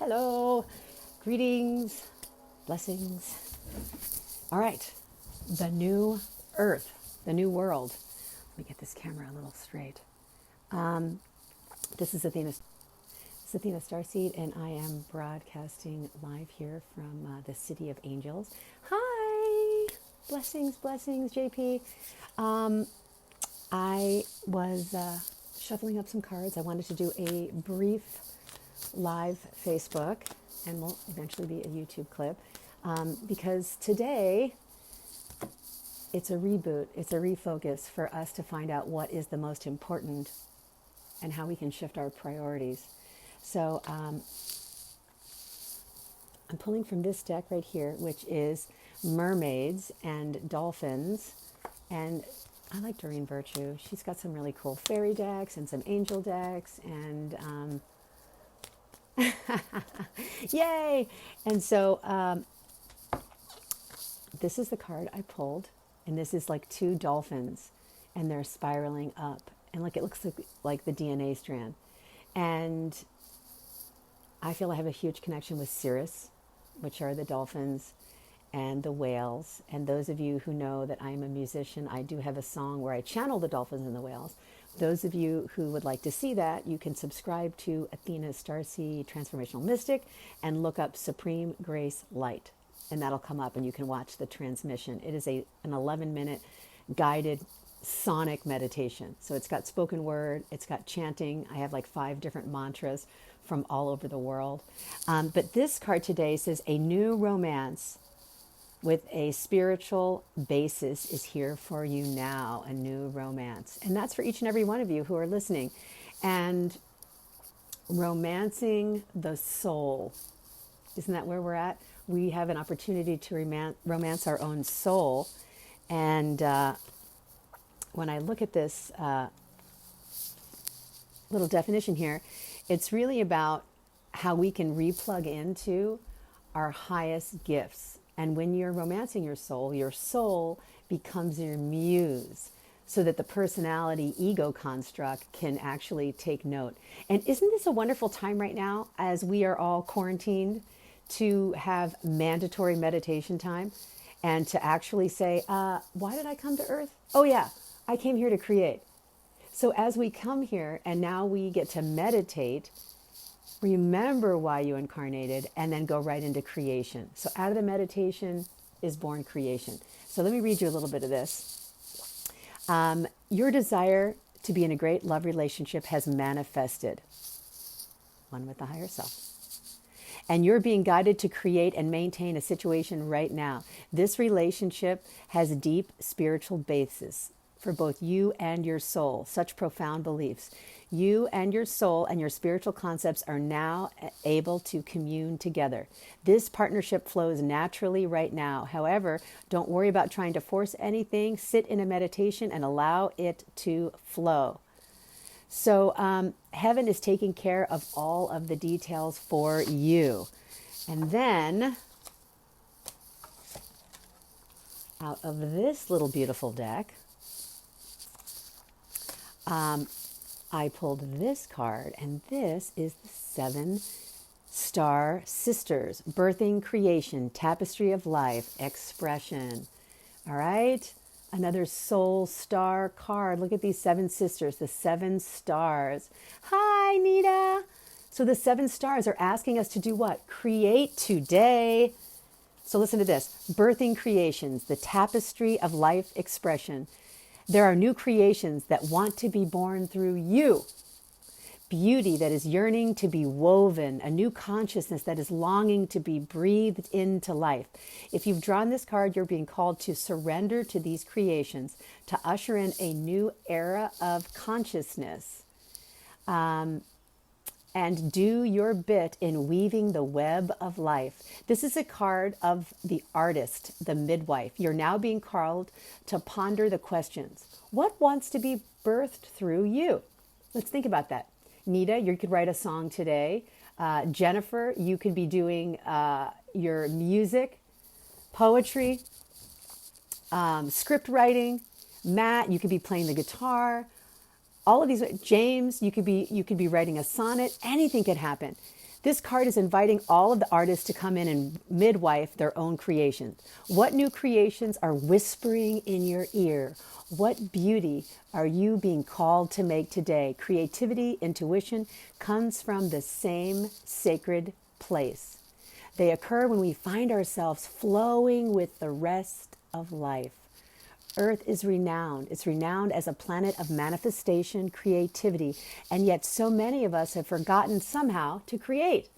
Hello, greetings, blessings. All right, the new earth, the new world. Let me get this camera a little straight. This is Athena. This is Athena Starseed, and I am broadcasting live here from the City of Angels. Hi, blessings, blessings, JP. I was shuffling up some cards. I wanted to do a brief live Facebook, and will eventually be a YouTube clip, because today it's a reboot, it's a refocus for us to find out what is the most important and how we can shift our priorities. So I'm pulling from this deck right here, which is mermaids and dolphins. And I like Doreen Virtue. She's got some really cool fairy decks and some angel decks, and yay! And so this is the card I pulled, and this is like two dolphins, and they're spiraling up, and like it looks like the DNA strand. And I feel I have a huge connection with Cirrus, which are the dolphins and the whales. And those of you who know that I am a musician, I do have a song where I channel the dolphins and the whales. Those of you who would like to see that, you can subscribe to Athena Starseed Transformational Mystic and look up Supreme Grace Light, and that'll come up and you can watch the transmission. It is an 11-minute guided sonic meditation. So it's got spoken word, it's got chanting. I have like 5 different mantras from all over the world. But this card today says a new romance with a spiritual basis is here for you now, a new romance. And that's for each and every one of you who are listening. And romancing the soul. Isn't that where we're at? We have an opportunity to romance our own soul. And when I look at this little definition here, it's really about how we can replug into our highest gifts. And when you're romancing your soul becomes your muse, so that the personality ego construct can actually take note. And isn't this a wonderful time right now, as we are all quarantined, to have mandatory meditation time and to actually say, why did I come to Earth? Oh yeah, I came here to create. So as we come here and now we get to meditate, remember why you incarnated, and then go right into creation. So out of the meditation is born creation. So let me read you a little bit of this. Your desire to be in a great love relationship has manifested. One with the higher self. And you're being guided to create and maintain a situation right now. This relationship has a deep spiritual basis for both you and your soul. Such profound beliefs. You and your soul and your spiritual concepts are now able to commune together. This partnership flows naturally right now. However, don't worry about trying to force anything. Sit in a meditation and allow it to flow. So heaven is taking care of all of the details for you. And then out of this little beautiful deck, I pulled this card, and this is the 7-Star Sisters, Birthing Creation, Tapestry of Life, Expression. All right, another soul star card. Look at these 7 sisters, the 7 stars. Hi, Nita. So the 7 stars are asking us to do what? Create today. So listen to this. Birthing creations, the tapestry of life expression. There are new creations that want to be born through you. Beauty that is yearning to be woven, a new consciousness that is longing to be breathed into life. If you've drawn this card, you're being called to surrender to these creations, to usher in a new era of consciousness. And do your bit in weaving the web of life. This is a card of the artist, the midwife. You're now being called to ponder the questions. What wants to be birthed through you? Let's think about that. Nita, you could write a song today. Jennifer, you could be doing your music, poetry, script writing. Matt, you could be playing the guitar. All of these, James, you could be writing a sonnet. Anything could happen. This card is inviting all of the artists to come in and midwife their own creations. What new creations are whispering in your ear? What beauty are you being called to make today? Creativity, intuition comes from the same sacred place. They occur when we find ourselves flowing with the rest of life. Earth is renowned. It's renowned as a planet of manifestation, creativity, and yet so many of us have forgotten somehow to create.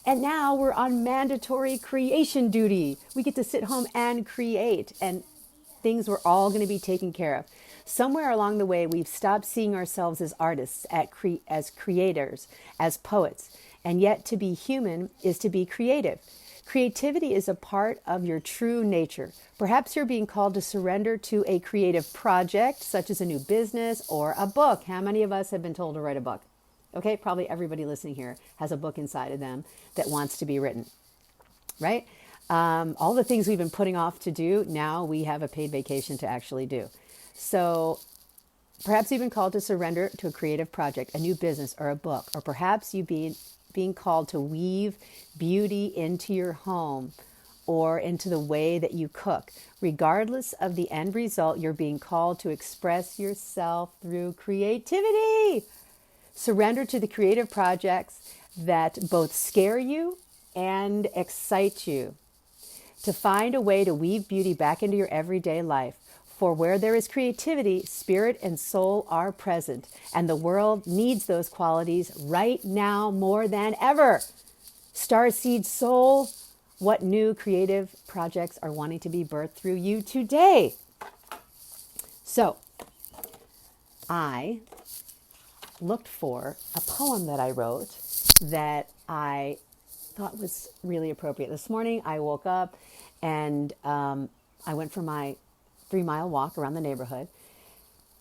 And now we're on mandatory creation duty. We get to sit home and create, and things were all going to be taken care of. Somewhere along the way, we've stopped seeing ourselves as artists, as creators, as poets, and yet to be human is to be creative. Creativity is a part of your true nature. Perhaps you're being called to surrender to a creative project, such as a new business or a book. How many of us have been told to write a book? Okay, probably everybody listening here has a book inside of them that wants to be written, right? All the things we've been putting off to do, now we have a paid vacation to actually do. So perhaps you've been called to surrender to a creative project, a new business, or a book, or perhaps you've been being called to weave beauty into your home or into the way that you cook. Regardless of the end result, you're being called to express yourself through creativity. Surrender to the creative projects that both scare you and excite you. To find a way to weave beauty back into your everyday life. For where there is creativity, spirit and soul are present, and the world needs those qualities right now more than ever. Starseed soul, what new creative projects are wanting to be birthed through you today? So, I looked for a poem that I wrote that I thought was really appropriate. This morning, I woke up and I went for my 3-mile walk around the neighborhood.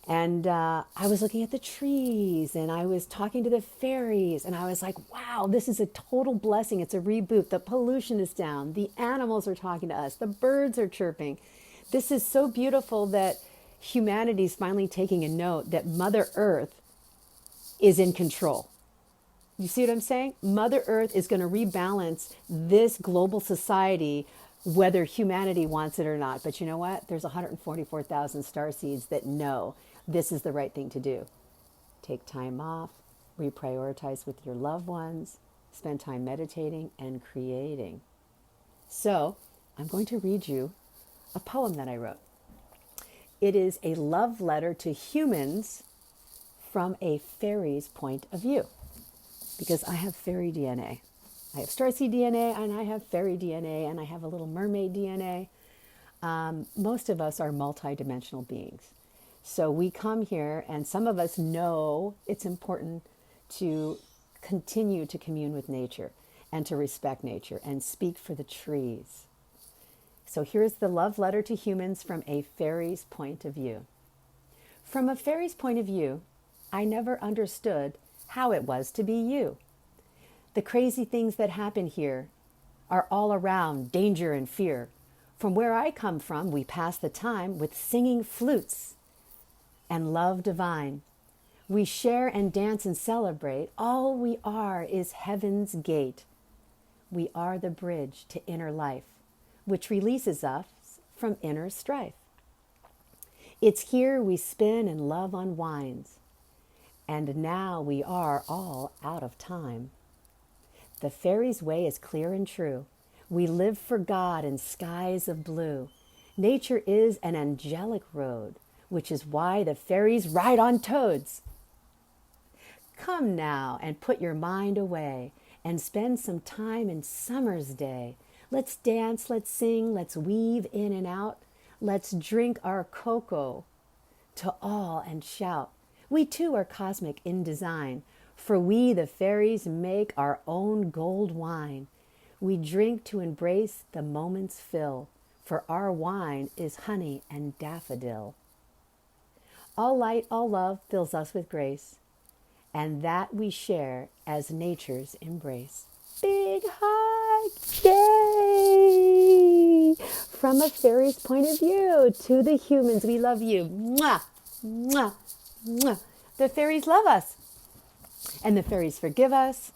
And I was looking at the trees and I was talking to the fairies and I was like, wow, this is a total blessing. It's a reboot. The pollution is down. The animals are talking to us. The birds are chirping. This is so beautiful that humanity is finally taking a note that Mother Earth is in control. You see what I'm saying? Mother Earth is going to rebalance this global society whether humanity wants it or not. But you know what? There's 144,000 starseeds that know this is the right thing to do. Take time off, reprioritize with your loved ones, spend time meditating and creating. So I'm going to read you a poem that I wrote. It is a love letter to humans from a fairy's point of view, because I have fairy DNA. I have starseed DNA and I have fairy DNA and I have a little mermaid DNA. Most of us are multidimensional beings. So we come here and some of us know it's important to continue to commune with nature and to respect nature and speak for the trees. So here's the love letter to humans from a fairy's point of view. From a fairy's point of view, I never understood how it was to be you. The crazy things that happen here are all around danger and fear. From where I come from, we pass the time with singing flutes and love divine. We share and dance and celebrate. All we are is heaven's gate. We are the bridge to inner life, which releases us from inner strife. It's here we spin and love unwinds. And now we are all out of time. The fairy's way is clear and true. We live for God in skies of blue. Nature is an angelic road, which is why the fairies ride on toads. Come now and put your mind away and spend some time in summer's day. Let's dance, let's sing, let's weave in and out. Let's drink our cocoa to all and shout. We too are cosmic in design. For we, the fairies, make our own gold wine. We drink to embrace the moment's fill, for our wine is honey and daffodil. All light, all love fills us with grace, and that we share as nature's embrace. Big hug, yay! From a fairy's point of view, to the humans, we love you. Mwah, mwah, mwah. The fairies love us. And the fairies forgive us,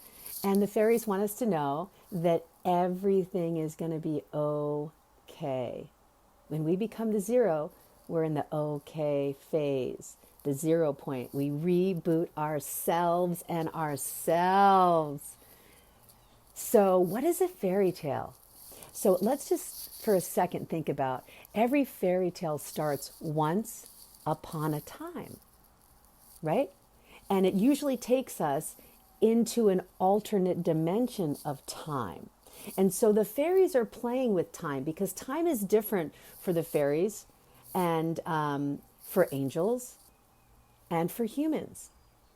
And the fairies want us to know that everything is going to be okay. When we become the zero, we're in the okay phase, the 0 point. We reboot ourselves and ourselves. So, what is a fairy tale? So, let's just for a second think about every fairy tale starts once upon a time, right? And it usually takes us into an alternate dimension of time. And so the fairies are playing with time because time is different for the fairies and for angels and for humans.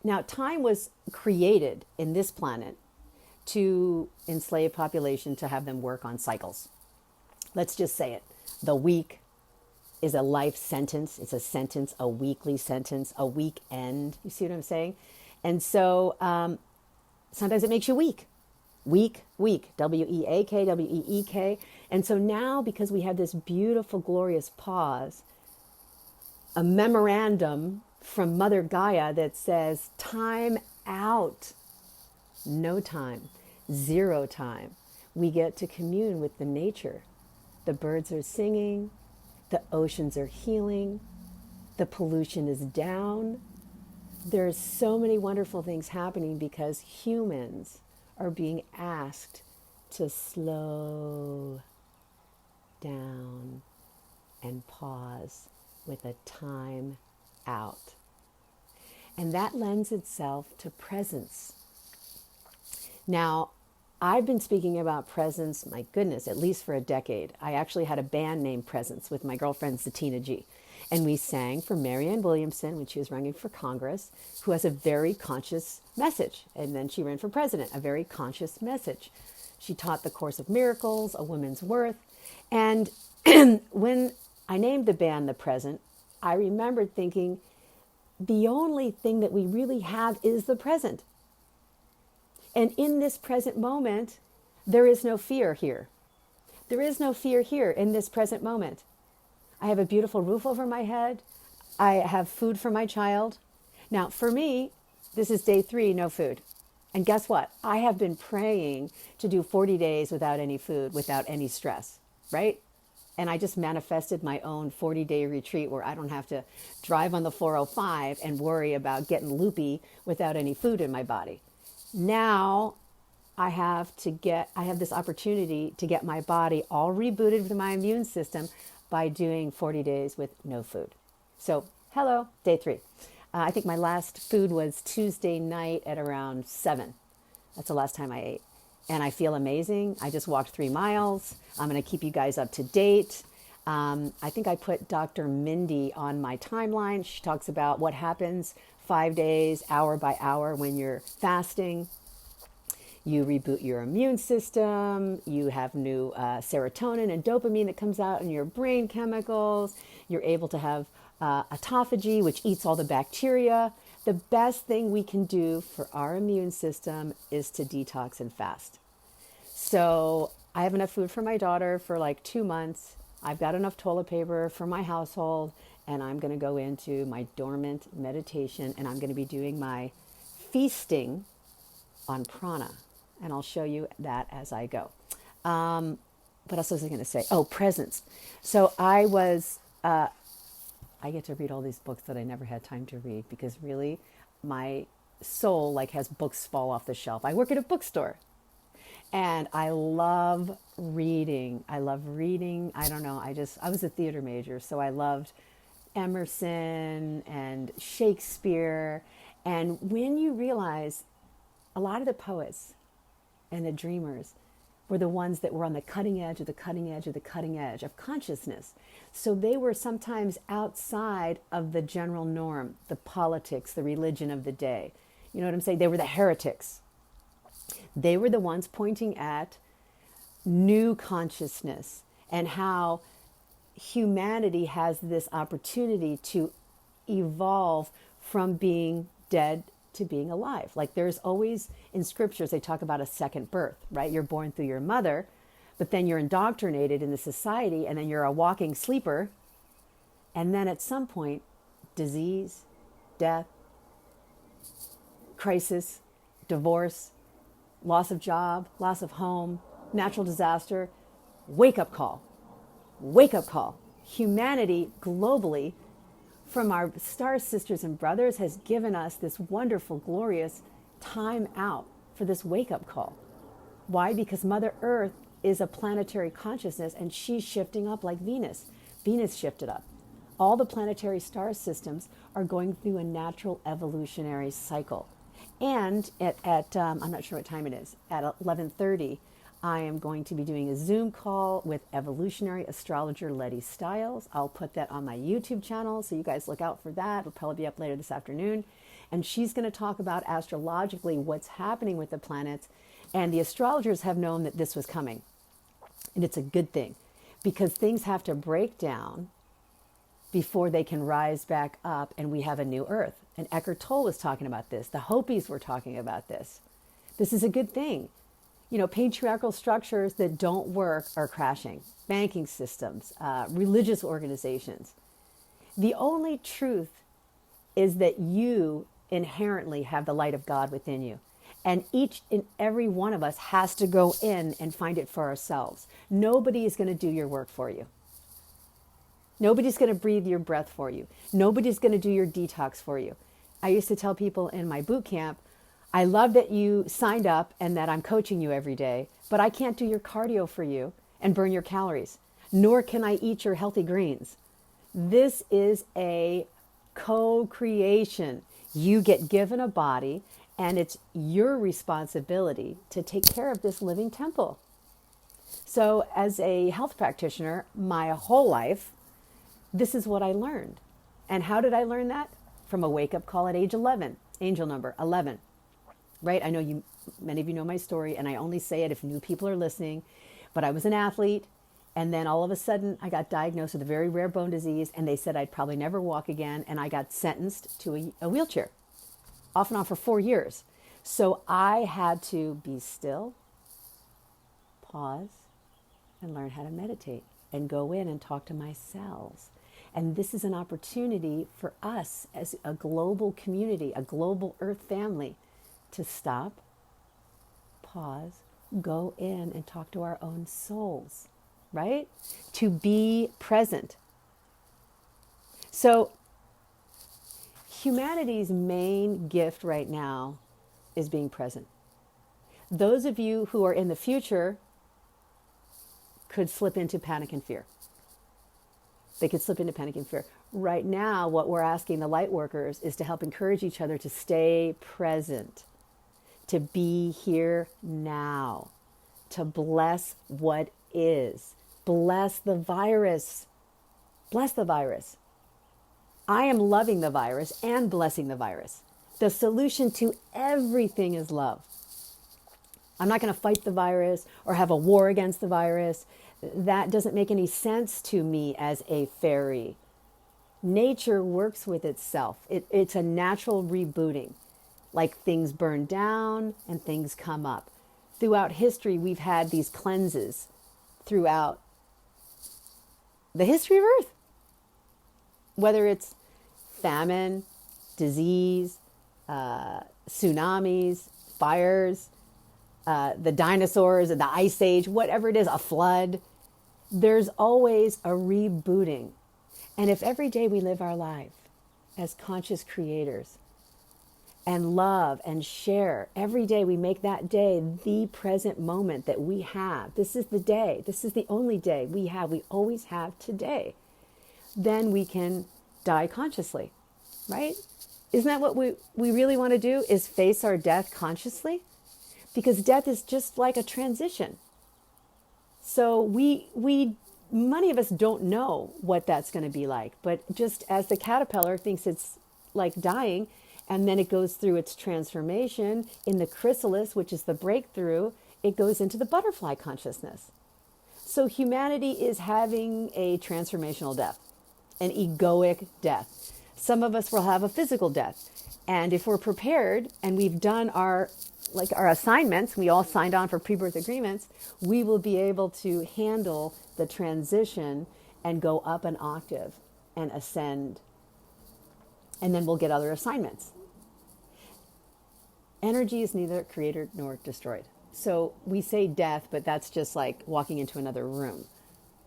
Now, time was created in this planet to enslave population, to have them work on cycles. Let's just say it. The week is a life sentence. It's a sentence, a weekly sentence, a weekend. You see what I'm saying? And so sometimes it makes you weak. Week, W-E-A-K, W-E-E-K. And so now, because we have this beautiful, glorious pause, a memorandum from Mother Gaia that says, time out, no time, 0 time. We get to commune with the nature. The birds are singing, the oceans are healing, the pollution is down. There's so many wonderful things happening because humans are being asked to slow down and pause with a time out. And that lends itself to presence. Now, I've been speaking about presence, my goodness, at least for a decade. I actually had a band named Presence with my girlfriend, Athena G. And we sang for Marianne Williamson when she was running for Congress, who has a very conscious message. And then she ran for president, a very conscious message. She taught the Course of Miracles, A Woman's Worth. And when I named the band The Present, I remembered thinking, the only thing that we really have is the present. And in this present moment, there is no fear here. There is no fear here in this present moment. I have a beautiful roof over my head. I have food for my child. Now, for me, this is day 3, no food. And guess what? I have been praying to do 40 days without any food, without any stress, right? And I just manifested my own 40-day retreat where I don't have to drive on the 405 and worry about getting loopy without any food in my body. Now I have this opportunity to get my body all rebooted with my immune system by doing 40 days with no food. So, hello, day 3. I think my last food was Tuesday night at around 7. That's the last time I ate. And I feel amazing. I just walked 3 miles. I'm going to keep you guys up to date. I think I put Dr. Mindy on my timeline. She talks about what happens 5 days, hour by hour when you're fasting. You reboot your immune system. You have new serotonin and dopamine that comes out in your brain chemicals. You're able to have autophagy, which eats all the bacteria. The best thing we can do for our immune system is to detox and fast. So I have enough food for my daughter for like 2 months. I've got enough toilet paper for my household, and I'm going to go into my dormant meditation, and I'm going to be doing my feasting on prana. And I'll show you that as I go. What else was I going to say? Oh, presence. So I get to read all these books that I never had time to read because really my soul like has books fall off the shelf. I work at a bookstore and I love reading. I don't know. I was a theater major, so I loved Emerson and Shakespeare. And when you realize a lot of the poets and the dreamers were the ones that were on the cutting edge of the cutting edge of the cutting edge of consciousness. So they were sometimes outside of the general norm, the politics, the religion of the day. You know what I'm saying? They were the heretics. They were the ones pointing at new consciousness and how humanity has this opportunity to evolve from being dead to being alive. Like there's always in scriptures, they talk about a second birth, right? You're born through your mother, but then you're indoctrinated in the society and then you're a walking sleeper. And then at some point, disease, death, crisis, divorce, loss of job, loss of home, natural disaster. Wake up call. Wake up call. Humanity globally, from our star sisters and brothers, has given us this wonderful, glorious time out for this wake up call. Why? Because Mother Earth is a planetary consciousness and she's shifting up like Venus. Venus shifted up. All the planetary star systems are going through a natural evolutionary cycle. And at I'm not sure what time it is, at 11:30, I am going to be doing a Zoom call with evolutionary astrologer Letty Stiles. I'll put that on my YouTube channel, so you guys look out for that. It'll probably be up later this afternoon. And she's going to talk about astrologically what's happening with the planets. And the astrologers have known that this was coming. And it's a good thing, because things have to break down before they can rise back up and we have a new earth. And Eckhart Tolle was talking about this. The Hopis were talking about this. This is a good thing. You know, patriarchal structures that don't work are crashing. Banking systems, religious organizations. The only truth is that you inherently have the light of God within you. And each and every one of us has to go in and find it for ourselves. Nobody is going to do your work for you. Nobody's going to breathe your breath for you. Nobody's going to do your detox for you. I used to tell people in my boot camp, I love that you signed up and that I'm coaching you every day, but I can't do your cardio for you and burn your calories, nor can I eat your healthy greens. This is a co-creation. You get given a body, and it's your responsibility to take care of this living temple. So as a health practitioner, my whole life, this is what I learned. And how did I learn that? From a wake-up call at age 11, angel number 11. Right? I know many of you know my story, and I only say it if new people are listening, but I was an athlete, and then all of a sudden I got diagnosed with a very rare bone disease, and they said I'd probably never walk again, and I got sentenced to a wheelchair, off and on for 4 years. So I had to be still, pause, and learn how to meditate, and go in and talk to my cells. And this is an opportunity for us as a global community, a global Earth family, to stop, pause, go in and talk to our own souls, right? To be present. So humanity's main gift right now is being present. Those of you who are in the future could slip into panic and fear. They could slip into panic and fear. Right now, what we're asking the light workers is to help encourage each other to stay present, to be here now, to bless what is. Bless the virus. Bless the virus. I am loving the virus and blessing the virus. The solution to everything is love. I'm not going to fight the virus or have a war against the virus. That doesn't make any sense to me as a fairy. Nature works with itself. It's a natural rebooting. Like things burn down and things come up. Throughout history, we've had these cleanses throughout the history of Earth. Whether it's famine, disease, tsunamis, fires, the dinosaurs, the ice age, whatever it is, a flood, there's always a rebooting. And if every day we live our life as conscious creators and love and share, every day we make that day the present moment that we have. This is the day. This is the only day we have. We always have today. Then we can die consciously, right? Isn't that what we really want to do, is face our death consciously? Because death is just like a transition. So many of us don't know what that's going to be like. But just as the caterpillar thinks it's like dying, and then it goes through its transformation in the chrysalis, which is the breakthrough, it goes into the butterfly consciousness. So humanity is having a transformational death, an egoic death. Some of us will have a physical death. And if we're prepared and we've done our assignments, we all signed on for pre-birth agreements, we will be able to handle the transition and go up an octave and ascend. And then we'll get other assignments. Energy is neither created nor destroyed. So we say death, but that's just like walking into another room,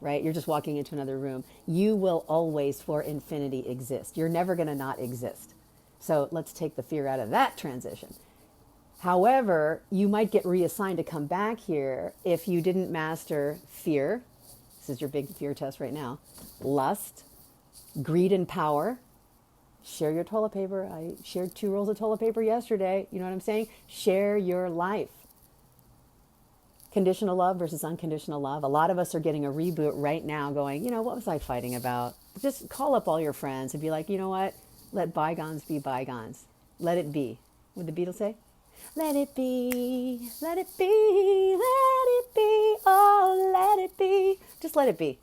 right? You're just walking into another room. You will always, for infinity, exist. You're never going to not exist. So let's take the fear out of that transition. However, you might get reassigned to come back here if you didn't master fear. This is your big fear test right now. Lust, greed, and power. Share your toilet paper. I shared 2 rolls of toilet paper yesterday. You know what I'm saying? Share your life. Conditional love versus unconditional love. A lot of us are getting a reboot right now going, what was I fighting about? Just call up all your friends and be like, you know what? Let bygones be bygones. Let it be. What did the Beatles say? Let it be, let it be, let it be, oh, let it be. Just let it be.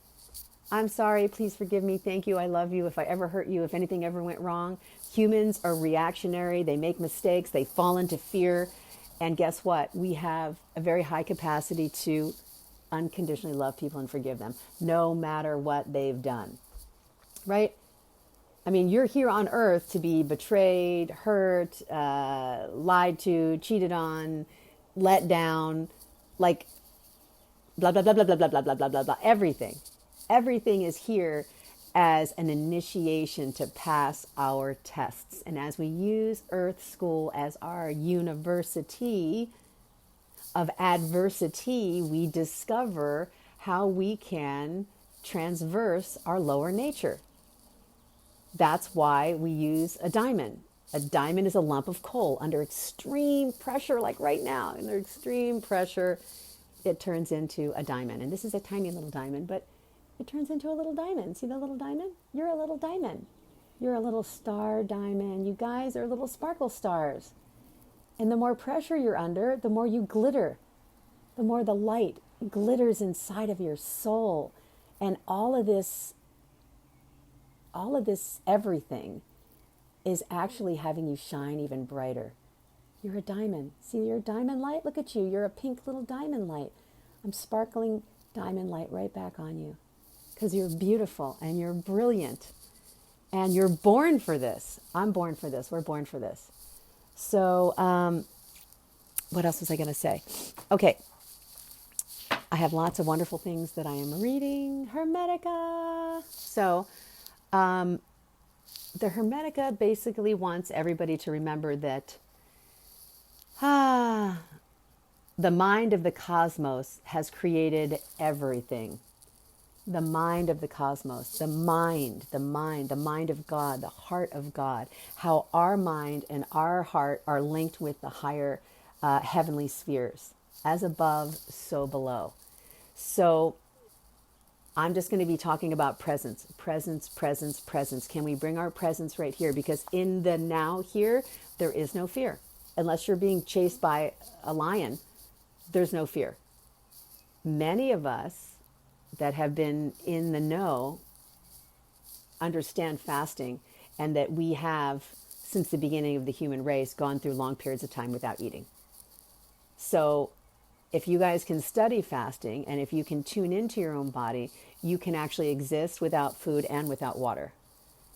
I'm sorry, please forgive me, thank you, I love you. If I ever hurt you, if anything ever went wrong. Humans are reactionary, they make mistakes, they fall into fear. And guess what? We have a very high capacity to unconditionally love people and forgive them, no matter what they've done, right? I mean, you're here on earth to be betrayed, hurt, lied to, cheated on, let down, like blah, blah, blah, blah, blah, blah, blah, blah, blah, blah, blah, everything. Everything is here as an initiation to pass our tests. And as we use Earth School as our university of adversity, we discover how we can transverse our lower nature. That's why we use a diamond. A diamond is a lump of coal under extreme pressure, like right now. Under extreme pressure, it turns into a diamond. And this is a tiny little diamond, but it turns into a little diamond. See the little diamond? You're a little diamond. You're a little star diamond. You guys are little sparkle stars. And the more pressure you're under, the more you glitter. The more the light glitters inside of your soul. And all of this everything is actually having you shine even brighter. You're a diamond. See your diamond light? Look at you. You're a pink little diamond light. I'm sparkling diamond light right back on you because you're beautiful and you're brilliant and you're born for this. I'm born for this. We're born for this. So what else was I going to say? Okay. I have lots of wonderful things that I am reading. Hermetica. So the Hermetica basically wants everybody to remember that the mind of the cosmos has created everything. The mind of the cosmos, the mind of God, the heart of God, how our mind and our heart are linked with the higher heavenly spheres, as above, so below. So I'm just going to be talking about presence. Can we bring our presence right here? Because in the now here, there is no fear. Unless you're being chased by a lion, there's no fear. Many of us that have been in the know understand fasting, and that we have, since the beginning of the human race, gone through long periods of time without eating. So if you guys can study fasting, and if you can tune into your own body, you can actually exist without food and without water.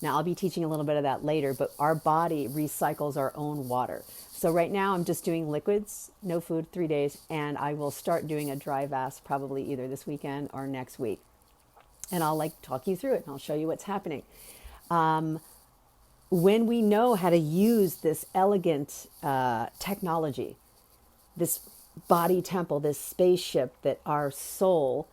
Now, I'll be teaching a little bit of that later, but our body recycles our own water. So right now I'm just doing liquids, no food, 3 days, and I will start doing a dry fast probably either this weekend or next week. And I'll talk you through it, and I'll show you what's happening. When we know how to use this elegant technology, this body temple, this spaceship that our soul,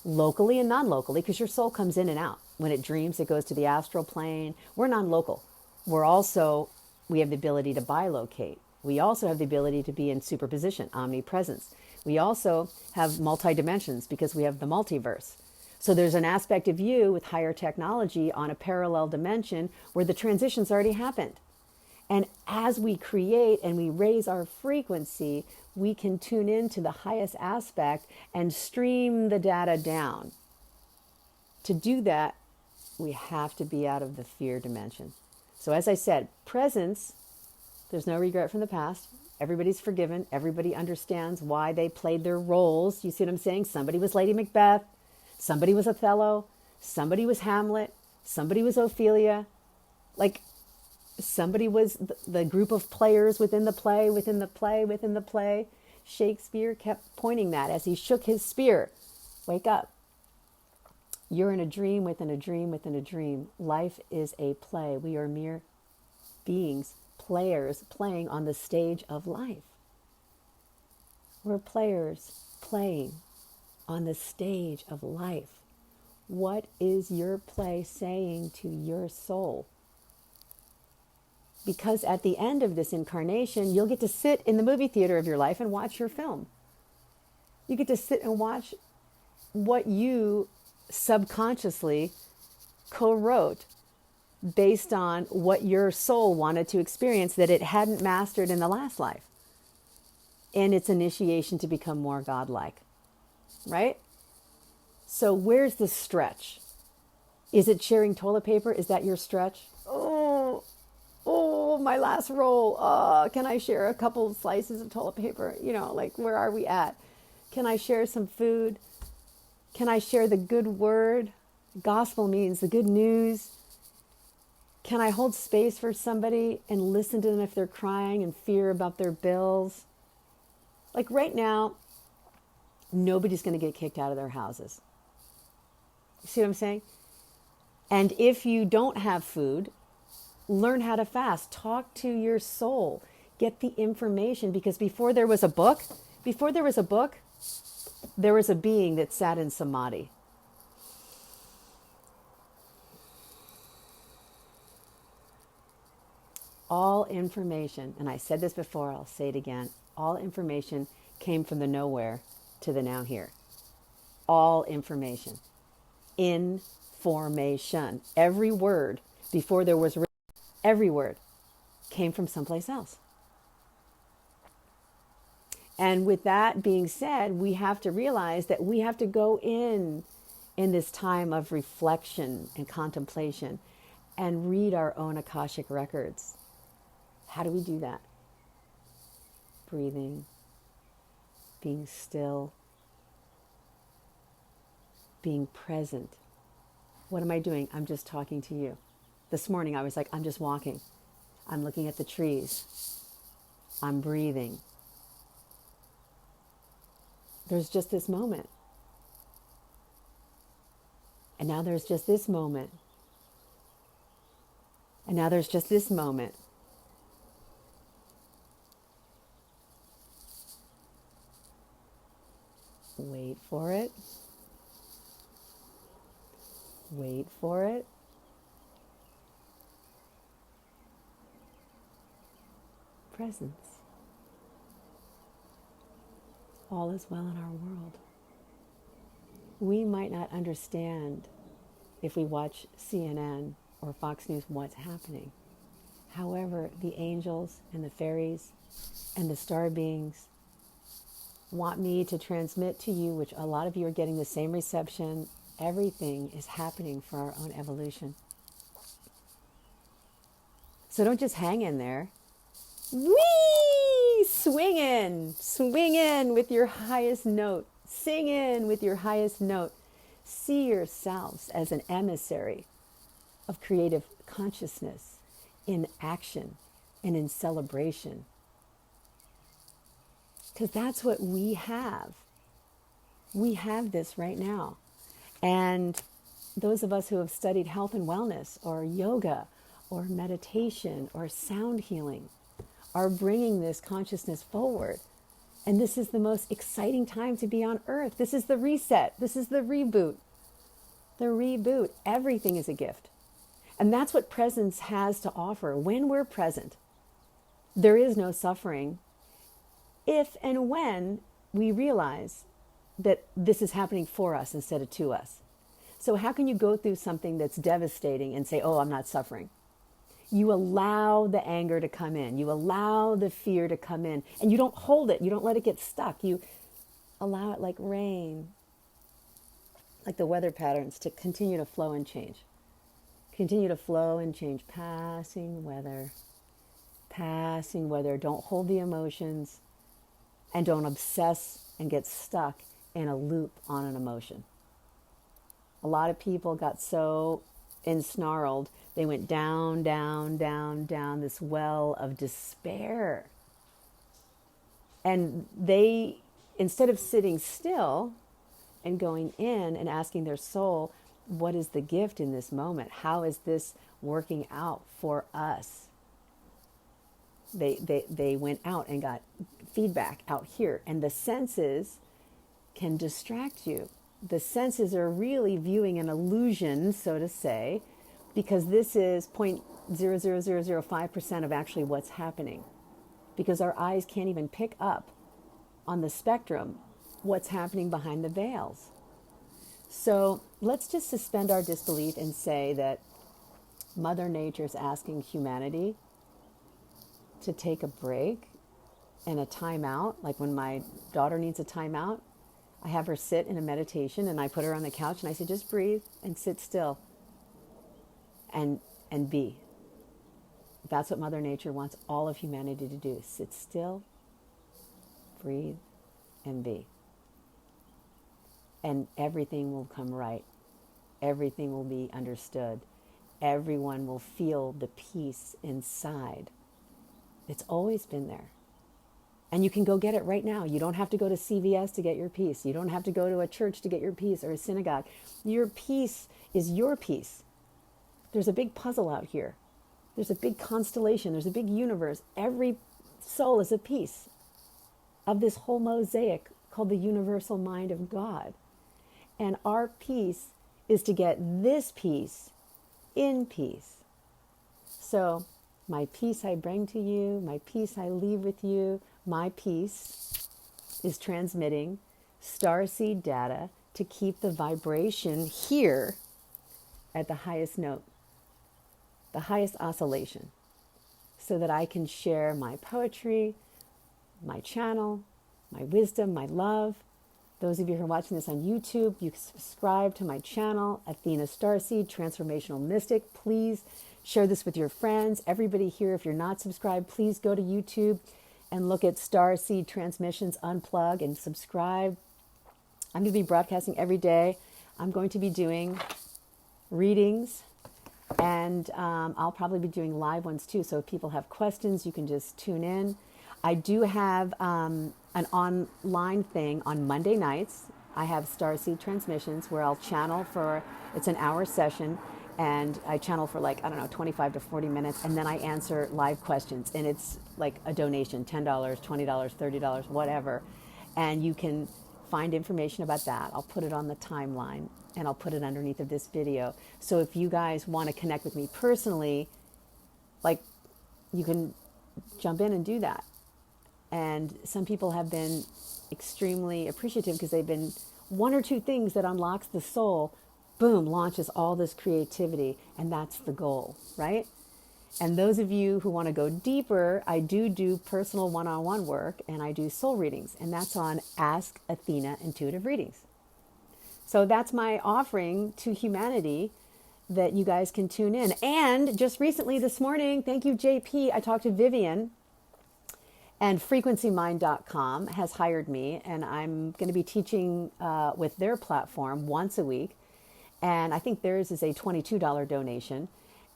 locally and non-locally, because your soul comes in and out. When it dreams, it goes to the astral plane. We're non-local. We have the ability to bilocate. We also have the ability to be in superposition, omnipresence. We also have multi-dimensions because we have the multiverse. So there's an aspect of you with higher technology on a parallel dimension where the transition's already happened. And as we create and we raise our frequency, we can tune into the highest aspect and stream the data down. To do that, we have to be out of the fear dimension. So as I said, presence, there's no regret from the past. Everybody's forgiven. Everybody understands why they played their roles. You see what I'm saying? Somebody was Lady Macbeth. Somebody was Othello. Somebody was Hamlet. Somebody was Ophelia. Somebody was the group of players within the play, within the play, within the play. Shakespeare kept pointing that as he shook his spear. Wake up. You're in a dream within a dream within a dream. Life is a play. We are mere beings, players playing on the stage of life. We're players playing on the stage of life. What is your play saying to your soul? Because at the end of this incarnation, you'll get to sit in the movie theater of your life and watch your film. You get to sit and watch what you subconsciously co-wrote based on what your soul wanted to experience that it hadn't mastered in the last life. And its initiation to become more godlike, right? So where's the stretch? Is it sharing toilet paper? Is that your stretch? Oh, my last roll. Can I share a couple slices of toilet paper? You know, like, where are we at? Can I share some food? Can I share the good word? Gospel means the good news. Can I hold space for somebody and listen to them if they're crying and fear about their bills? Like right now, nobody's going to get kicked out of their houses. You see what I'm saying? And if you don't have food, learn how to fast. Talk to your soul. Get the information, because before there was a book, there was a being that sat in samadhi. All information, and I said this before, I'll say it again, all information came from the nowhere to the now here. All information. Information. Every word before there was written, every word came from someplace else. And with that being said, we have to realize that we have to go in this time of reflection and contemplation and read our own Akashic records. How do we do that? Breathing, being still, being present. What am I doing? I'm just talking to you. This morning I was like, I'm just walking. I'm looking at the trees. I'm breathing. There's just this moment. And now there's just this moment. And now there's just this moment. Wait for it. Wait for it. Presence. All is well in our world. We might not understand if we watch CNN or Fox News what's happening. However, the angels and the fairies and the star beings want me to transmit to you, which a lot of you are getting the same reception. Everything is happening for our own evolution. So don't just hang in there. Whee! Swing in with your highest note. Sing in with your highest note. See yourselves as an emissary of creative consciousness in action and in celebration. Because that's what we have. We have this right now. And those of us who have studied health and wellness or yoga or meditation or sound healing are bringing this consciousness forward. And this is the most exciting time to be on earth. This is the reset. This is the reboot. The reboot. Everything is a gift. And that's what presence has to offer. When we're present, there is no suffering if and when we realize that this is happening for us instead of to us. So how can you go through something that's devastating and say, oh, I'm not suffering? You allow the anger to come in. You allow the fear to come in. And you don't hold it. You don't let it get stuck. You allow it like rain, like the weather patterns, to continue to flow and change. Continue to flow and change. Passing weather. Passing weather. Don't hold the emotions. And don't obsess and get stuck in a loop on an emotion. A lot of people got so ensnarled. They went down, down, down, down this well of despair. And they, instead of sitting still and going in and asking their soul, what is the gift in this moment? How is this working out for us? They went out and got feedback out here. And the senses can distract you. The senses are really viewing an illusion, so to say, because this is 0.00005% of actually what's happening. Because our eyes can't even pick up on the spectrum what's happening behind the veils. So let's just suspend our disbelief and say that Mother Nature is asking humanity to take a break and a timeout. Like when my daughter needs a timeout, I have her sit in a meditation and I put her on the couch and I say, just breathe and sit still and be. That's what Mother Nature wants all of humanity to do. Sit still, breathe, and be. And everything will come right. Everything will be understood. Everyone will feel the peace inside. It's always been there. And you can go get it right now. You don't have to go to CVS to get your peace. You don't have to go to a church to get your peace or a synagogue. Your peace is your peace. There's a big puzzle out here. There's a big constellation. There's a big universe. Every soul is a piece of this whole mosaic called the universal mind of God. And our peace is to get this peace in peace. So my peace I bring to you, my peace I leave with you. My peace is transmitting starseed data to keep the vibration here at the highest note, the highest oscillation, so that I can share my poetry, my channel, my wisdom, my love. Those of you who are watching this on YouTube, you can subscribe to my channel, Athena Starseed, Transformational Mystic. Please share this with your friends. Everybody here, if you're not subscribed, please go to YouTube and look at Starseed Transmissions Unplug and subscribe. I'm going to be broadcasting every day. I'm going to be doing readings, and I'll probably be doing live ones too. So if people have questions, you can just tune in. I do have an online thing on Monday nights. I have Starseed Transmissions where I'll channel for, it's an hour session, and I channel for 25 to 40 minutes, and then I answer live questions, and it's like a donation, $10, $20, $30, whatever. And you can find information about that. I'll put it on the timeline, and I'll put it underneath of this video. So if you guys want to connect with me personally, you can jump in and do that. And some people have been extremely appreciative because they've been one or two things that unlocks the soul, boom, launches all this creativity. And that's the goal, right? And those of you who want to go deeper, I do personal one-on-one work, and I do soul readings. And that's on Ask Athena Intuitive Readings. So that's my offering to humanity that you guys can tune in. And just recently this morning, thank you, JP, I talked to Vivian, and frequencymind.com has hired me, and I'm going to be teaching with their platform once a week. And I think theirs is a $22 donation.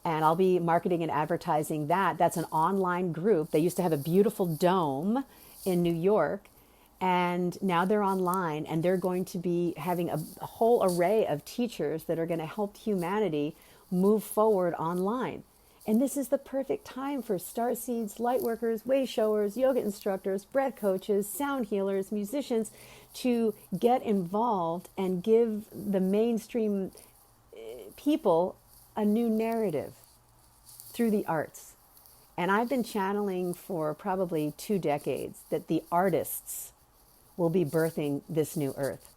And I'll be marketing and advertising that. That's an online group. They used to have a beautiful dome in New York, and now they're online, and they're going to be having a whole array of teachers that are going to help humanity move forward online. And this is the perfect time for starseeds, lightworkers, way showers, yoga instructors, breath coaches, sound healers, musicians to get involved and give the mainstream people a new narrative through the arts. And I've been channeling for probably 2 decades that the artists will be birthing this new earth.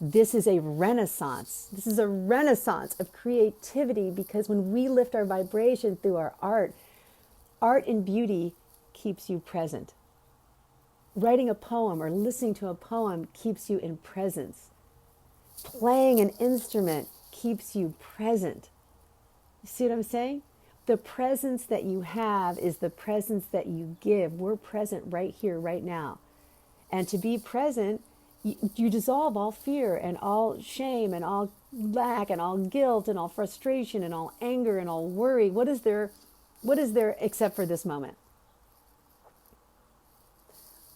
This is a renaissance. This is a renaissance of creativity, because when we lift our vibration through our art, art and beauty keeps you present. Writing a poem or listening to a poem keeps you in presence. Playing an instrument keeps you present. You see what I'm saying? The presence that you have is the presence that you give. We're present right here, right now. And to be present You dissolve all fear and all shame and all lack and all guilt and all frustration and all anger and all worry. What is there except for this moment?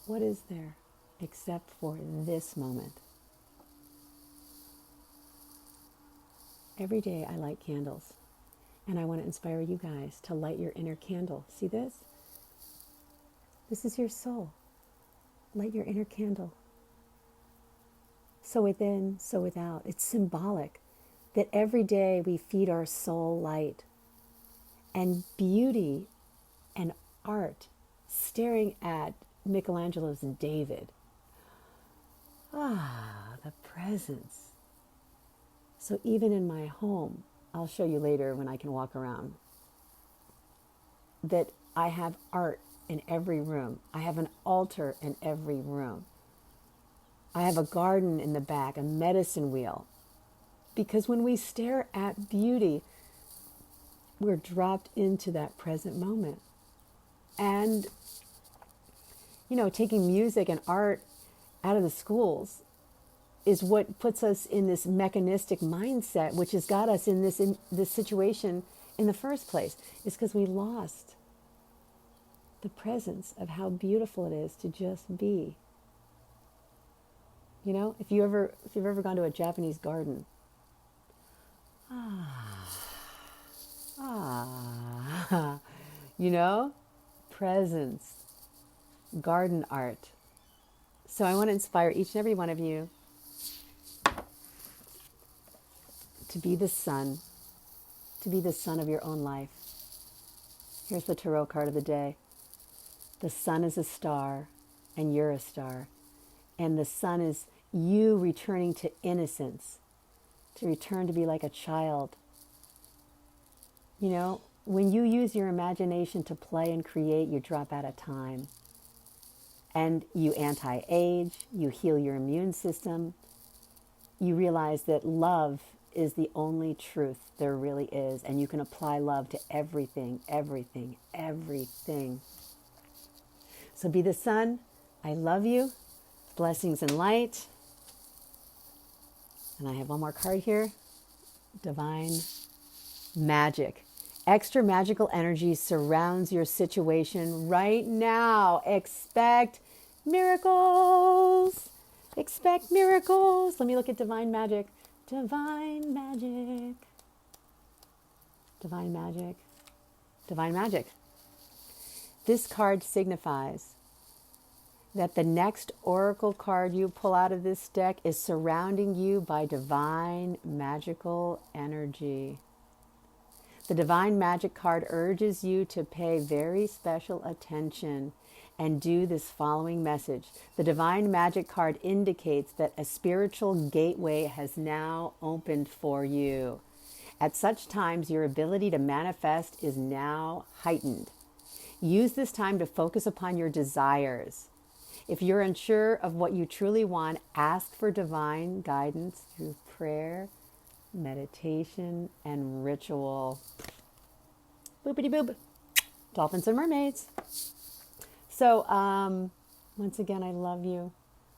What is there except for this moment? Every day I light candles, and I want to inspire you guys to light your inner candle. See this? This is your soul. Light your inner candle. So within, so without. It's symbolic that every day we feed our soul light and beauty and art, staring at Michelangelo's David. The presence. So even in my home, I'll show you later when I can walk around, that I have art in every room. I have an altar in every room. I have a garden in the back, a medicine wheel. Because when we stare at beauty, we're dropped into that present moment. And, taking music and art out of the schools is what puts us in this mechanistic mindset, which has got us in this situation in the first place. It's because we lost the presence of how beautiful it is to just be. If you've ever gone to a Japanese garden, presence, garden art. So I want to inspire each and every one of you to be the sun of your own life. Here's the tarot card of the day. The sun is a star, and you're a star. And the sun is you returning to innocence, to return to be like a child. When you use your imagination to play and create, you drop out of time. And you anti-age, you heal your immune system. You realize that love is the only truth there really is. And you can apply love to everything, everything, everything. So be the sun. I love you. Blessings and light. And I have one more card here. Divine magic. Extra magical energy surrounds your situation right now. Expect miracles. Expect miracles. Let me look at divine magic. Divine magic. Divine magic. Divine magic. This card signifies that the next oracle card you pull out of this deck is surrounding you by divine magical energy. The divine magic card urges you to pay very special attention and do this following message. The divine magic card indicates that a spiritual gateway has now opened for you. At such times, your ability to manifest is now heightened. Use this time to focus upon your desires. If you're unsure of what you truly want, ask for divine guidance through prayer, meditation, and ritual. Boopity boop. Dolphins and mermaids. So, once again, I love you.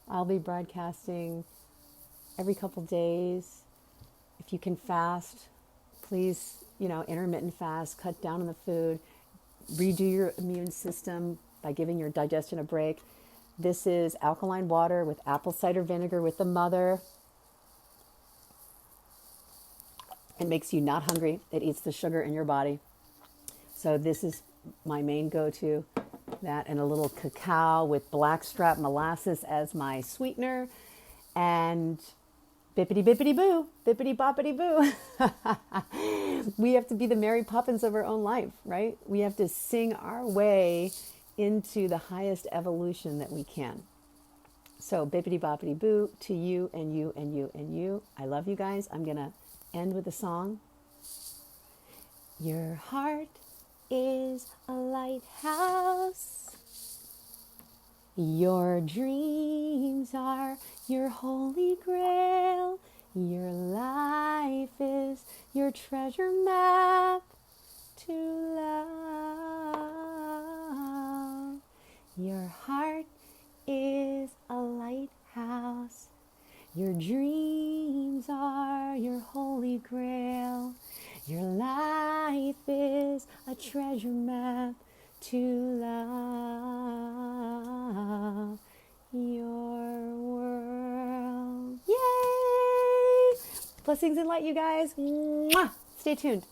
I'll be broadcasting every couple days. If you can fast, please, intermittent fast, cut down on the food, redo your immune system by giving your digestion a break. This is alkaline water with apple cider vinegar with the mother. It makes you not hungry. It eats the sugar in your body. So this is my main go-to. That and a little cacao with blackstrap molasses as my sweetener. And bippity bippity boo, bippity boppity boo. We have to be the Mary Poppins of our own life, right? We have to sing our way into the highest evolution that we can. So bippity boppity boo to you and you and you and you. I love you guys. I'm going to end with a song. Your heart is a lighthouse. Your dreams are your holy grail. Your life is your treasure map to love. Your heart is a lighthouse. Your dreams are your holy grail. Your life is a treasure map to love your world. Yay! Blessings and light, you guys. Mwah! Stay tuned.